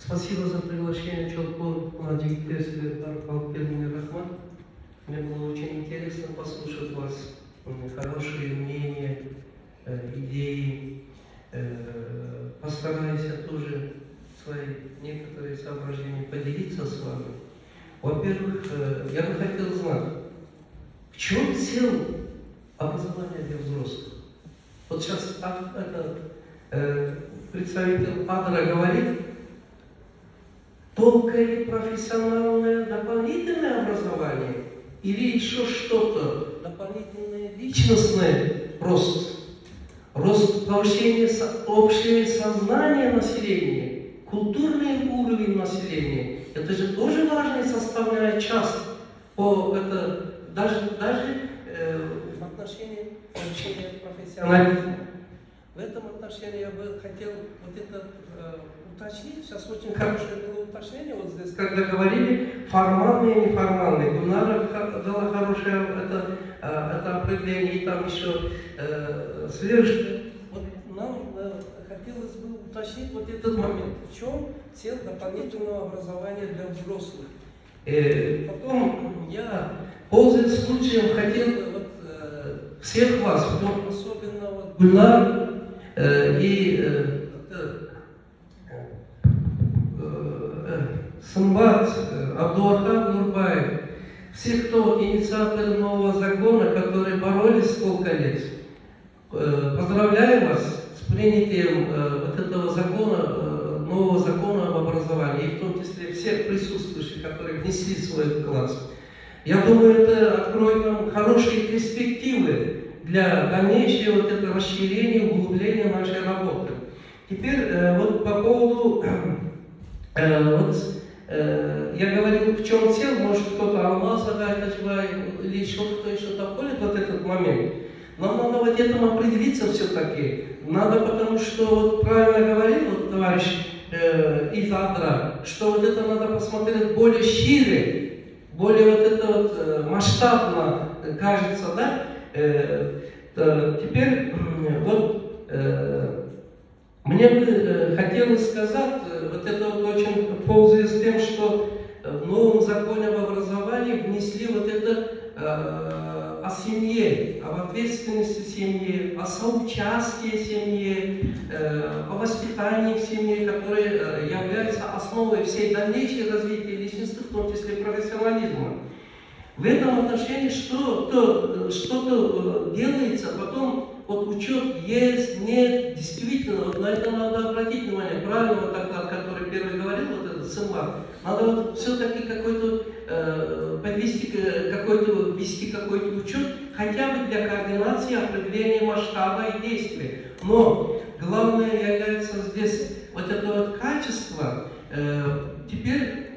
Спасибо за приглашение, Чолпон, Владимир Теслер, Алкермин Рахман. Мне было очень интересно послушать вас, хорошие мнения, идеи. Постараюсь я тоже свои некоторые соображения поделиться с вами. Во-первых, я бы хотел знать, в чем цель образования для взрослых? Вот сейчас представитель Адра говорит, только ли профессиональное дополнительное образование или еще что-то, дополнительный личностный рост, повышение общего сознания населения, культурный уровень населения. Это же тоже важная составная часть даже в отношении получения профессионализма. В этом отношении я бы хотел вот это уточнить. Сейчас очень хорошее было уточнение вот здесь, когда говорили формальные и неформальные. Гульнара дала хорошее это определение, и там еще следующее. Вот нам хотелось бы уточнить вот этот момент. В чем цель дополнительного образования для взрослых? Потом я, пользуясь случаем, хотел всех вас, особенно вот Гульнар и Самбат, Абдулахаб Нурбаев, все, кто инициаторы нового закона, которые боролись сколько лет, поздравляю вас с принятием вот этого закона, нового закона об образовании, и в том числе всех присутствующих, которые внесли свой вклад. Я думаю, это откроет нам хорошие перспективы для дальнейшего вот этого расширения, углубления нашей работы. Теперь вот по поводу, я говорил, в чем цель, может кто-то Алмаз или еще кто-то еще такой, вот этот момент. Нам надо вот этому определиться все-таки. Надо, потому что, вот правильно говорил вот, товарищ из Адра, что вот это надо посмотреть более шире, более вот это вот масштабно кажется, да? Теперь вот мне бы хотелось сказать, вот это вот очень пользуясь тем, что в новом законе об образовании внесли вот это о семье, об ответственности семьи, о соучастии семьи, о воспитании в семье, которое является основой всей дальнейшей развития личности, в том числе профессионализма. В этом отношении что-то делается, потом вот учет есть, нет, действительно, вот на это надо обратить внимание. Правильно вот доклад, который первый говорил, вот этот Сымбар, надо вот все-таки какой-то ввести какой-то учет, хотя бы для координации определения масштаба и действия. Но главное является здесь вот это вот качество. Теперь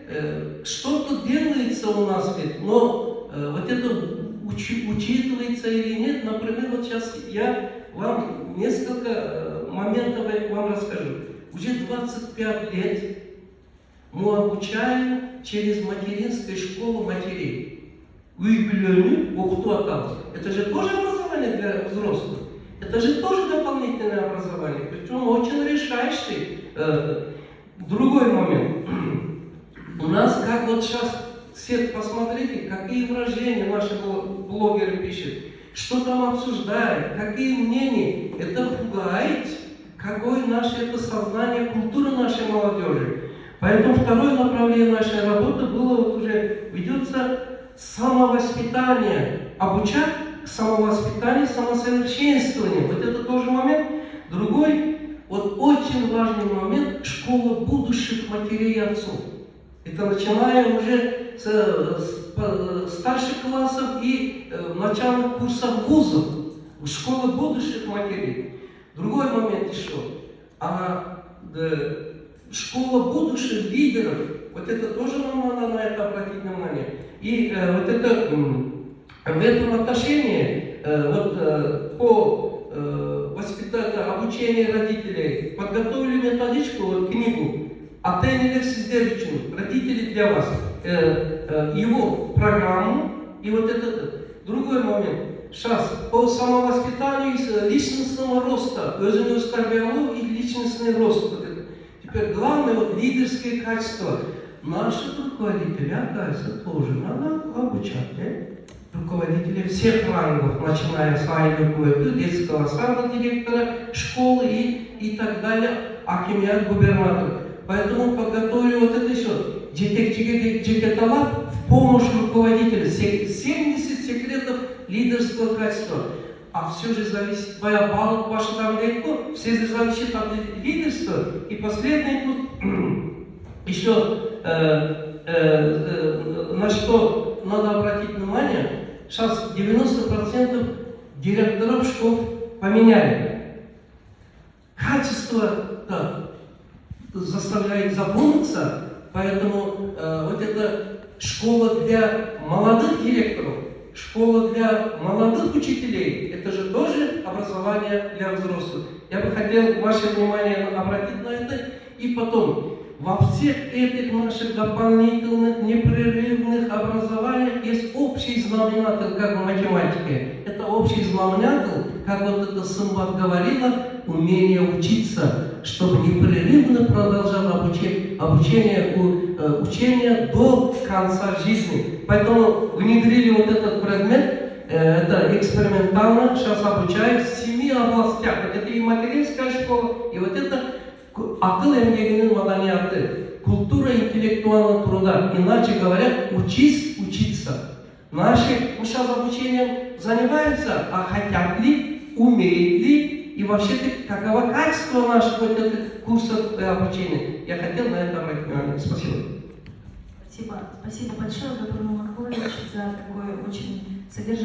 что-то делается у нас ведь, но вот это учитывается или нет. Например, вот сейчас я вам несколько моментов вам расскажу. Уже 25 лет мы обучаем через материнскую школу матерей. Это же тоже образование для взрослых. Это же тоже дополнительное образование. Причем очень решающий. Другой момент. У нас, как вот сейчас, все посмотрите, какие выражения наши блогеры пишут, что там обсуждают, какие мнения. Это пугает, какое наше это сознание, культура нашей молодежи. Поэтому второе направление нашей работы было вот уже, ведется самовоспитание, обучать к самовоспитанию, самосовершенствованию. Вот это тоже момент. Другой, вот очень важный момент, школа будущих матерей и отцов. Это начиная уже с старших классов и начальных курсов вузов, школы будущих матерей. Другой момент еще. Школа будущих лидеров, вот это тоже нам надо на это обратить внимание. И вот это в этом отношении по обучению родителей подготовили методичку, вот книгу «Ата-енелер родители для вас», его программу и вот этот другой момент. Сейчас по самовоспитанию личностного роста, özünü и личностный рост. Вот это. Теперь главное вот лидерские качества. Наши руководители, оказывается, тоже надо обучать. Руководители всех рангов, начиная с детского сада, директора школы и так далее, акимиат, губернатор. Поэтому подготовили вот это еще. Джекеталат в помощь руководителя. 70 секретов лидерского качества. А все же зависит, ваше давление, все же зависит от лидерства. И последний тут еще, на что надо обратить внимание, сейчас 90% директоров школ поменяли. Качество заставляет задуматься, поэтому вот эта школа для молодых директоров, школа для молодых учителей, это же тоже образование для взрослых. Я бы хотел ваше внимание обратить на это. И потом, во всех этих наших дополнительных, непрерывных образованиях есть общий знаменатель, как в математике. Это общий знаменатель, как вот это Сымбат говорила, умение учиться, чтобы непрерывно продолжать учение до конца жизни. Поэтому внедрили вот этот предмет, это экспериментально, сейчас обучают в 7 областях. Это и материнская школа, и вот это акыл эмгегинин маданияты, культура интеллектуального труда. Иначе говоря, учись учиться. Мы сейчас обучением занимаемся, а хотят ли, умеют ли, и вообще каково качество наших вот этих курсов обучения. Я хотел на это обратить внимание. Спасибо. Спасибо большое, Габрун Макбулович, за такой очень содержательный